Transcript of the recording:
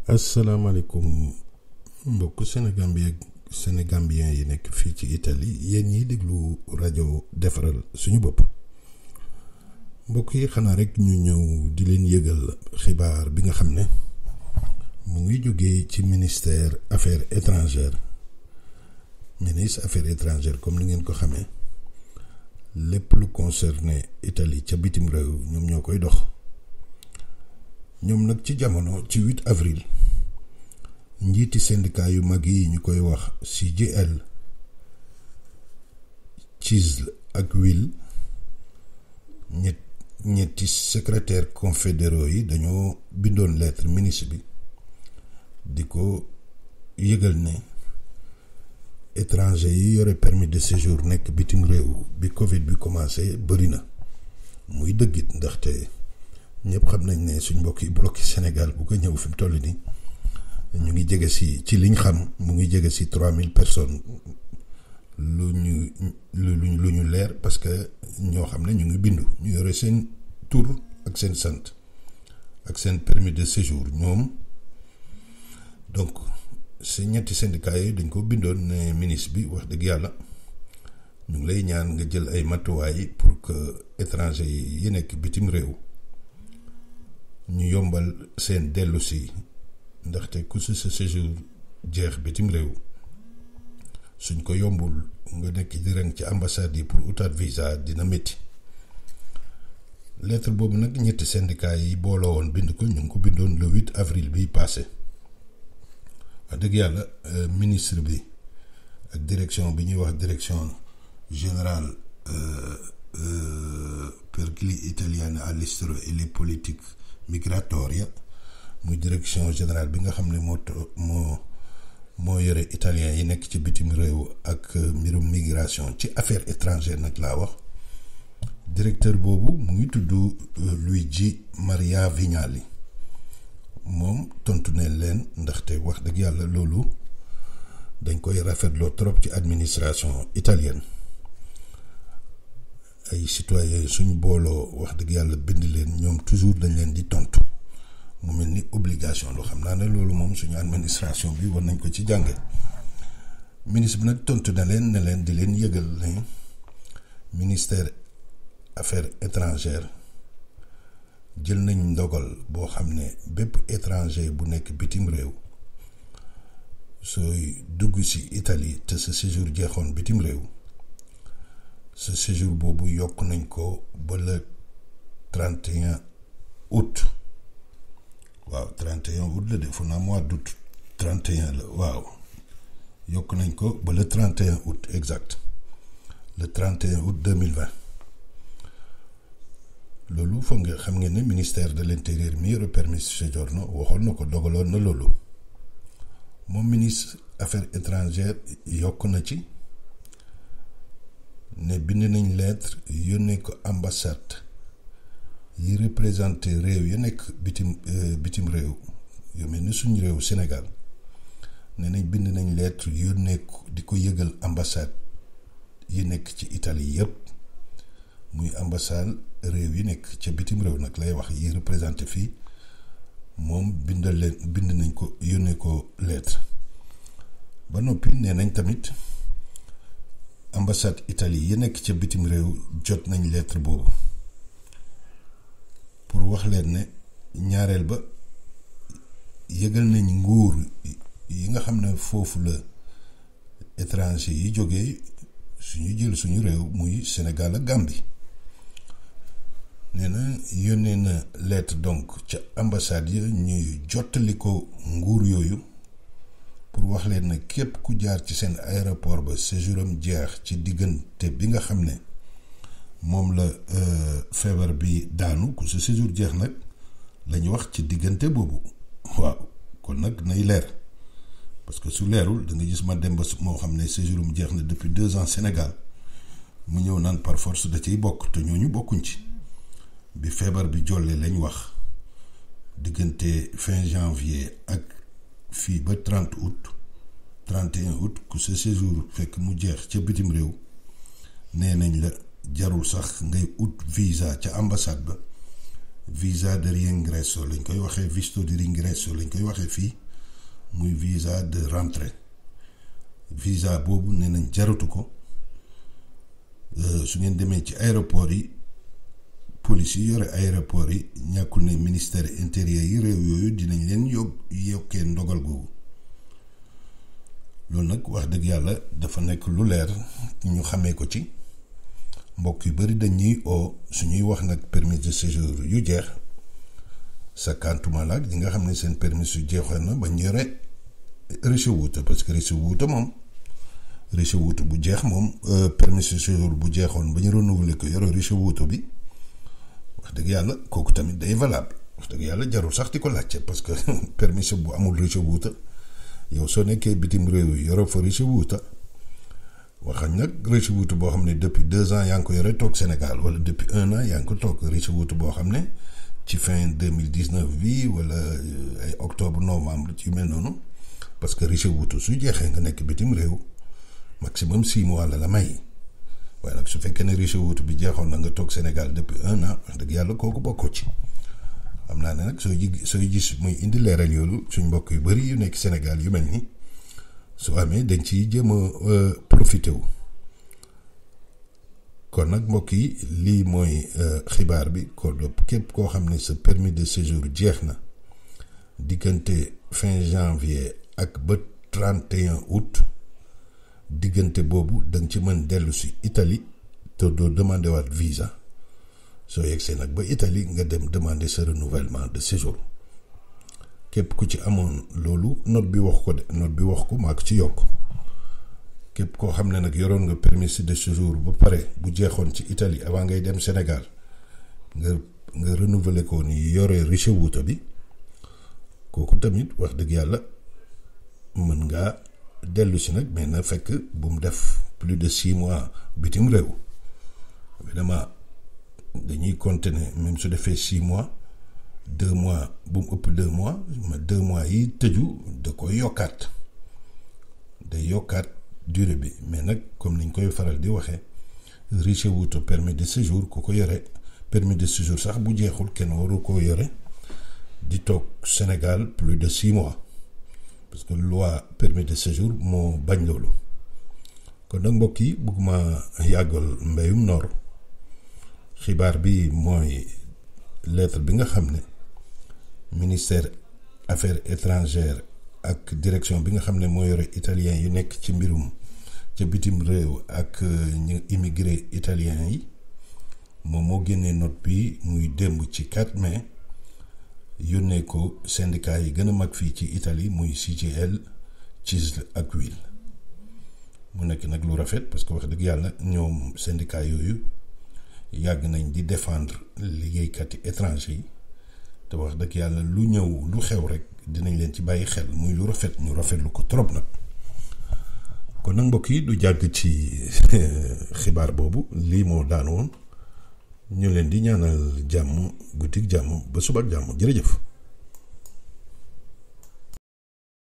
asalaamaaleykum mbokk Sénégambien yi nekk fii ci Italie yéen ñiy déglu rajo defaral suñu bopp mbokk yi xanaa rek ñu ñëw di leen yëgal xibaar bi nga xam ne mu ngi jógee ci ministère affaires étrangères ministre affaires étrangères comme ni ngeen ko xamee lépp lu concerné Italie ca bitim réew ñoom ñoo koy dox ñoom nag ci jamono ci 8 avril njiiti syndicat yu mag yi ñu koy wax CGIL CISL ak WIL ñetti secrétaire confédéraux yi dañoo bindoon lettre ministre bi di ko yëgal ne étranger yi yore permis de séjour nekk bitim réew bi Covid bi commencé bëri na muy dëggit ndaxte ñëpp xam nañ ne suñ mbokk yi bloqué Sénégal bu ko ñëw fi mu toll nii ñu ngi jege si ci liñ xam mu ngi jege si 3000 personnes lu ñu leer parce que ñoo xam ne ñu ngi bindu ñu yore seen tur ak seen sant ak seen permis de séjour ñoom donc si ñetti syndicats yi dañ ko bindoon ne ministre bi wax dëgg yàlla ñu ngi lay ñaan nga jël ay matuwaay pour que étranger yi nekk bitim réew ñu yombal seen dellu si ndaxte ku si sa séjour jeex bitim réew suñ ko yombul nga nekk di ren ci ambassade yi pour utaat visa dina métti lettre boobu nag ñetti syndicat yi booloo woon bind ko ñu ngi ko bindoon le 8 avril bi passé wax dëgg yàlla ministre bi ak direction bi ñuy wax direction générale per gli italiani all'estero e le politiche migratorie muy direction générale bi nga xam ne moo yore italien yi nekk ci bitim réew ak mbirum migration ci affaires étrangères nag laa wax directeur boobu mu ngi tudd Luigi Maria Vignali moom tontu ne leen ndaxte wax dëgg yàlla loolu dañ koy rafetloo trop ci administration italienne ay citoyens suñ booloo wax dëgg yàlla bind leen ñoom toujours dañ leen di tontu mu mel ni obligation loo xam naa ne loolu moom suñu administration bi war nañ ko ci jànge ministre bi nag tontu na leen ne leen di leen yëgal ne ministère affaires étrangères jël nañ ndogal boo xam ne bépp étranger bu nekk bitim réew sooy dugg ci Italie te sa séjour jeexoon bitim réew sa séjour boobu yokk nañ ko ba le 31 août waaw 31 août la defu naa mois d'août 31 la waaw yokk nañ ko ba le 31 août exact le 31 août 2020 loolu foog nga xam ngeen ne ministère de l'intérieur mi yore permis soggiorno waxoon na ko dogaloon na loolu moom ministre affaires étrangères yokk na ci ne bind nañ lettre yónnee ko ambassade yi représenté réew yi nekk bitim réew yu mel ni suñu réew Sénégal ne nañ bind nañ lettre yónnee ko di ko yëgal ambassade yi nekk ci Italie yëpp muy ambassade réew yi nekk ca bitim réew nag lay wax yi représenté fii moom bind nañ ko yónnee ko lettre ba noppi nee nañ tamit ambassade Italie yi nekk ca bitim réew jot nañ lettre boobu pour wax leen ne ñaareel ba yëgal nañ nguur yi nga xam ne foofu la étranger yi jógee suñu jël suñu réew muy Sénégal ak Gambie nee na yónnee na lettre donc ca ambassade yi ñuy jottali ko nguur yooyu pour wax leen ne képp ku jaar ci seen aéroport ba séjouram jeex ci diggante bi nga xam ne moom la feebar bi daanu ku sa séjour jeex nag la ñu wax ci diggante boobu waaw kon nag nay leer parce que su leerul da nga gis ma dem ba moo xam ne séjouram jeex na depuis 2 ans Sénégal mu ñëw naan par force da ciy bokk te ñooñu bokkuñ ci bi feebar bi jolle lañ wax diggante fin janvier ak fii ba 30 août 31 août ku sa séjour fekk mu jeex ca bitim réew nee nañ la jarul sax ngay ut visa ca ambassade ba visa de riingresso lañ koy waxee, visto di riingresso lañ koy waxee fii, muy visa de rentrée. Visa boobu nee nañ jaratu ko. Su ngeen demee ci aéroport yi, police yi yore aéroport yi, ñàkkul ne ministère intérieur yi réew yooyu dinañ leen yokkee ndogal googu. Loolu nag wax dëgg yàlla dafa nekk lu leer ñu xamee ko ci mbokk yu bari dañuy suñuy wax nag permis de séjour yu jeex sa kantuma laag ñi nga xam ne seen permis yu jeexoon na ba ñu yore ricevuta, parce que ricevuta moom ricevuta bu jeex moom permis de séjour bu jeexoon ba ñu renouveler ko yore ricevuta bi wax dëgg yàlla kooku tamit day valable. wax dëgg yàlla jarul sax di ko laajte, parce que permis bu amul ricevuta yow soo nekkee bitim réew yi yore fa ricevuta, waxañ nag ricevuta boo xam ne depuis 2 ans yaa ngi ko yore toog Sénégal, wala depuis 1 an yaa ngi ko toog. ricevuta boo xam ne ci fin 2019 bi wala ay octobre novembre ci mel noonu, parce que ricevuta su jeexee nga nekk bitim réew maximum 6 mois la may. waaye nag su fekkee ne ricevuta bi jeexoon na nga toog Sénégal depuis 1 an, wax dëgg yàlla kooku bokkoo ci. xam naa ne nag sooy gis muy indi leeral yoolu suñ mbokk yu bari yu nekk Sénégal yu mel ni soo amee dañ ciy jéem a profité wu. kon nag mbokk yi lii mooy xibaar bi. kon képp koo xam ne sa permis de séjour jeex na diggante fin janvier ak ba 31 août, diggante boobu da nga ci mën dellu si Italie te doo demandé waat visa. soo yegsee nag ba Italie nga dem demander sa renouvellement de séjour. képp ku ci amoon loolu note bi wax ko de, note bi wax ko maa ko ci yokk. képp koo xam ne nag yoroon nga permis de séjour ba pare bu jeexoon ci Italie avant ngay dem Sénégal nga renouveler ko ni yore ricevuta bi, kooku tamit wax dëgg yàlla mën ngaa dellu si nag, mais na fekk bu mu def plus de 6 mois bitim réew. évidemment dañuy compter ne même su defee 6 mois 2 mois bu mu ëpp 2 mois, mais 2 mois yi tëju da koy yokkaat, day yokkaat durée bi. mais nag comme niñ koy faral di waxee, ricevuta permis de séjour ku ko yore, permis de séjour sax bu jeexul kenn waru koo yore di toog Sénégal plus de 6 mois, parce que loi permis de séjour moo bañ loolu. kon nag mbokk yi bëgguma yàggal mbéyum noor. xibaar bi mooy lettre bi nga xam ne ministère affaires étrangères ak direction bi nga xam ne moo yore italien yu nekk ci mbirum ca bitim réew ak ñu immigré italien yi, moom moo génnee note bi muy démb ci 4 mai yónnee ko syndicat yi gën a mag fii ci Italie, muy CGIL, CISL ak UIL. mu nekk nag lu rafet, parce que wax dëgg yàlla ñoom syndicat yooyu yàgg nañ di défendre liggéeykati étranger yi, te wax dëgg yàlla lu ñëw lu xew rek dinañ leen ci bàyyi xel, muy lu rafet, ñu rafetlu ko trop nag. kon nag mbokk yi du jàgg ci xibaar boobu, lii moo daan woon. ñu leen di ñaanal jàmm, guddik jàmm ba suba ak jàmm. jërëjëf.